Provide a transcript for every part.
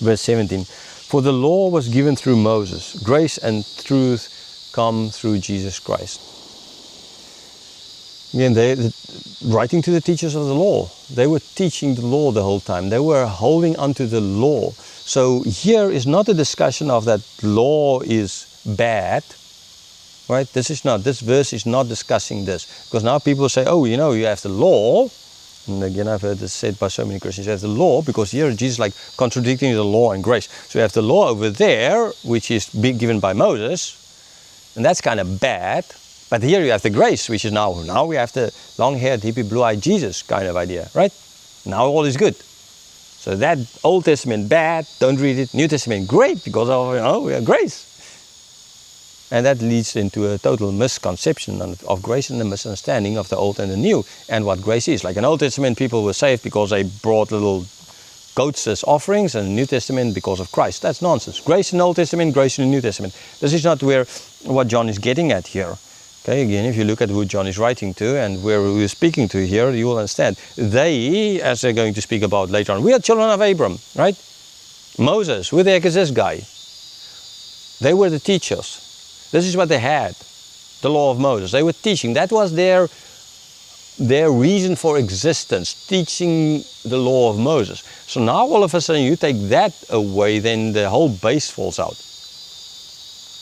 Verse 17. For the law was given through Moses. Grace and truth come through Jesus Christ. Again, writing to the teachers of the law, they were teaching the law the whole time. They were holding onto the law. So here is not a discussion of that law is bad, right? This verse is not discussing this. Because now people say, oh, you know, you have the law. And again, I've heard this said by so many Christians, you have the law, because here Jesus is like contradicting the law and grace. So you have the law over there, which is given by Moses, and that's kind of bad. But here you have the grace, which is now we have the long-haired, hippie, blue-eyed Jesus kind of idea, right? Now all is good. So that Old Testament bad, don't read it. New Testament great, because of, you know, we have grace. And that leads into a total misconception of grace and a misunderstanding of the old and the new and what grace is. Like in Old Testament, people were saved because they brought little goats as offerings, and New Testament because of Christ. That's nonsense. Grace in the Old Testament, grace in the New Testament. This is not what John is getting at here. Okay, again, if you look at who John is writing to and where he is speaking to here, you will understand. They, as they're going to speak about later on, we are children of Abram, right? Moses, who the heck is this guy? They were the teachers. This is what they had, the law of Moses. They were teaching. That was their reason for existence, teaching the law of Moses. So now all of a sudden you take that away, then the whole base falls out.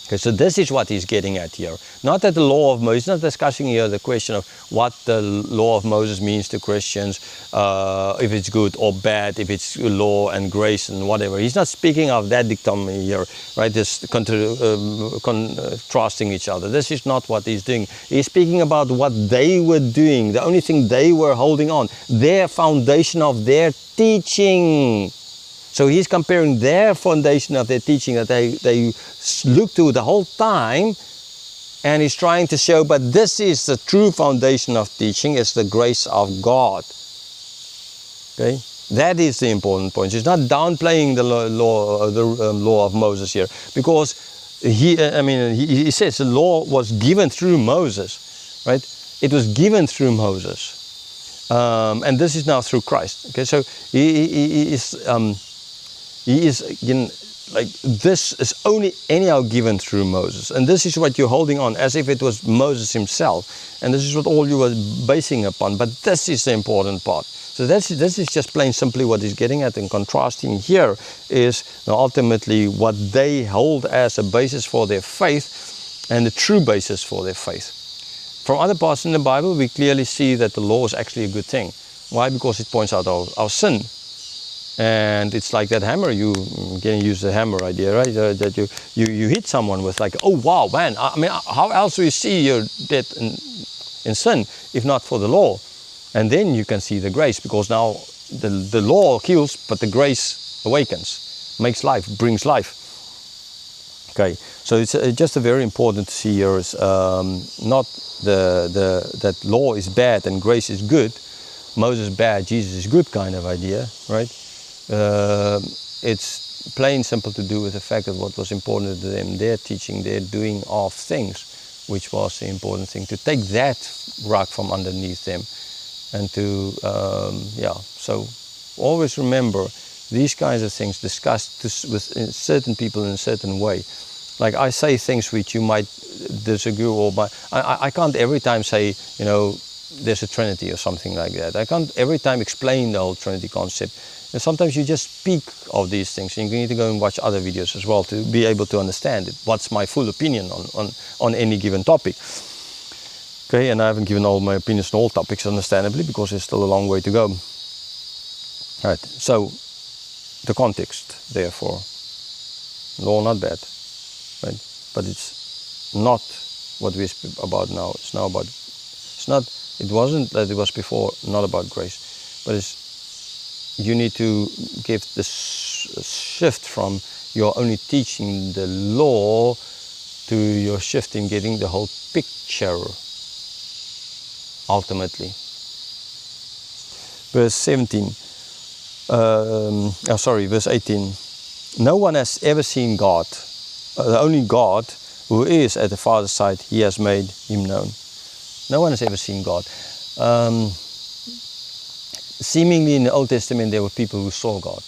Okay, so this is what he's getting at here. Not that the law of Moses, he's not discussing here the question of what the law of Moses means to Christians, if it's good or bad, if it's law and grace and whatever. He's not speaking of that dichotomy here, right? This contrasting each other. This is not what he's doing. He's speaking about what they were doing, the only thing they were holding on, their foundation of their teaching. So he's comparing their foundation of their teaching that they look to the whole time, and he's trying to show, but this is the true foundation of teaching, it's the grace of God. Okay, that is the important point. He's not downplaying the law of Moses here, because he says the law was given through Moses, right? It was given through Moses, and this is now through Christ. Okay, so he is again, like, this is only anyhow given through Moses, and this is what you're holding on as if it was Moses himself, and this is what all you were basing upon. But this is the important part. So this is just plain simply what he's getting at, and contrasting here is ultimately what they hold as a basis for their faith and the true basis for their faith. From other parts in the Bible, we clearly see that the law is actually a good thing. Why? Because it points out our sin. And it's like that hammer, you can use the hammer idea, right? That you hit someone with, like, oh wow, man, I mean, how else do you see you're dead in sin if not for the law? And then you can see the grace, because now the law kills, but the grace awakens, makes life, brings life. Okay, so it's just a very important to see here is not that law is bad and grace is good, Moses bad, Jesus is good kind of idea, right? It's plain simple to do with the fact that what was important to them, their teaching, their doing of things, which was the important thing, to take that rock from underneath them, and to, so always remember these kinds of things discussed with certain people in a certain way. Like, I say things which you might disagree with, but I can't every time say, you know, there's a Trinity or something like that. I can't every time explain the whole Trinity concept. And sometimes you just speak of these things, and you need to go and watch other videos as well to be able to understand it. What's my full opinion on any given topic? Okay, and I haven't given all my opinions on all topics, understandably, because there's still a long way to go. All right, so the context, therefore, law not bad, right? But it's not what we're about now. It's now about. It wasn't that it was before not about grace, but it's. You need to give the shift from your only teaching the law to your shift in getting the whole picture, ultimately. Verse 17, verse 18. No one has ever seen God. The only God who is at the Father's side, he has made him known. No one has ever seen God. Seemingly in the Old Testament there were people who saw God.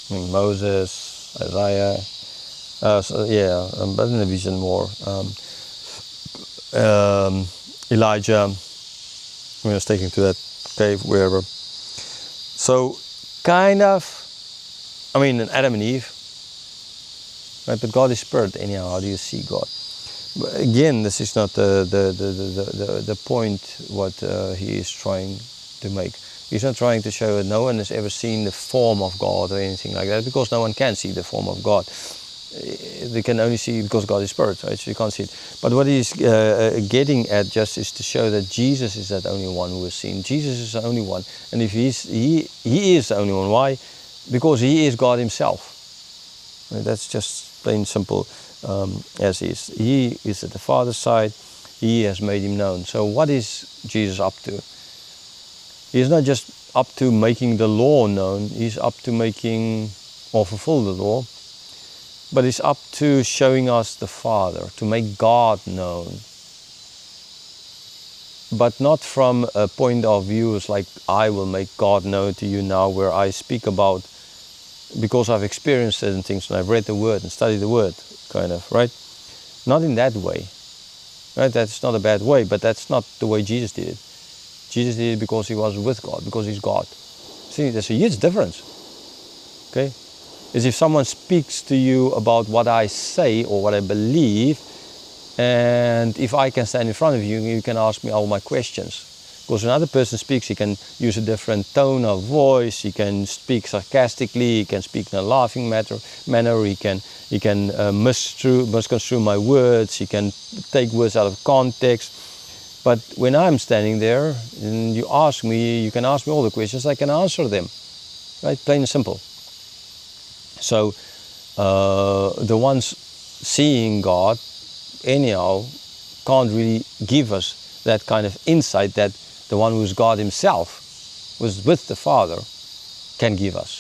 I mean, Moses, Isaiah, but in the vision more. Elijah, when he was taken to that cave, wherever. So, kind of, I mean, Adam and Eve, right? But God is spirit, anyhow. How do you see God? But again, this is not the point what he is trying to make. He's not trying to show that no one has ever seen the form of God or anything like that, because no one can see the form of God. They can only see because God is spirit, right? So you can't see it. But what he's getting at just is to show that Jesus is that only one who has seen. Jesus is the only one, and if he is the only one. Why? Because he is God himself. Right? That's just plain simple as is. He is at the Father's side. He has made him known. So what is Jesus up to? He's not just up to making the law known. He's up to making or fulfill the law. But it's up to showing us the Father, to make God known. But not from a point of view as like, I will make God known to you now, where I speak about, because I've experienced certain things and I've read the Word and studied the Word, kind of, right? Not in that way, right? That's not a bad way, but that's not the way Jesus did it. Jesus did it because he was with God, because he's God. See, there's a huge difference, okay? Is if someone speaks to you about what I say or what I believe, and if I can stand in front of you, you can ask me all my questions. Because when another person speaks, he can use a different tone of voice, he can speak sarcastically, he can speak in a laughing manner, he can misconstrue my words, he can take words out of context. But when I'm standing there and you ask me, you can ask me all the questions, I can answer them, right? Plain and simple. So the ones seeing God, anyhow, can't really give us that kind of insight that the one who's God himself, who's with the Father, can give us.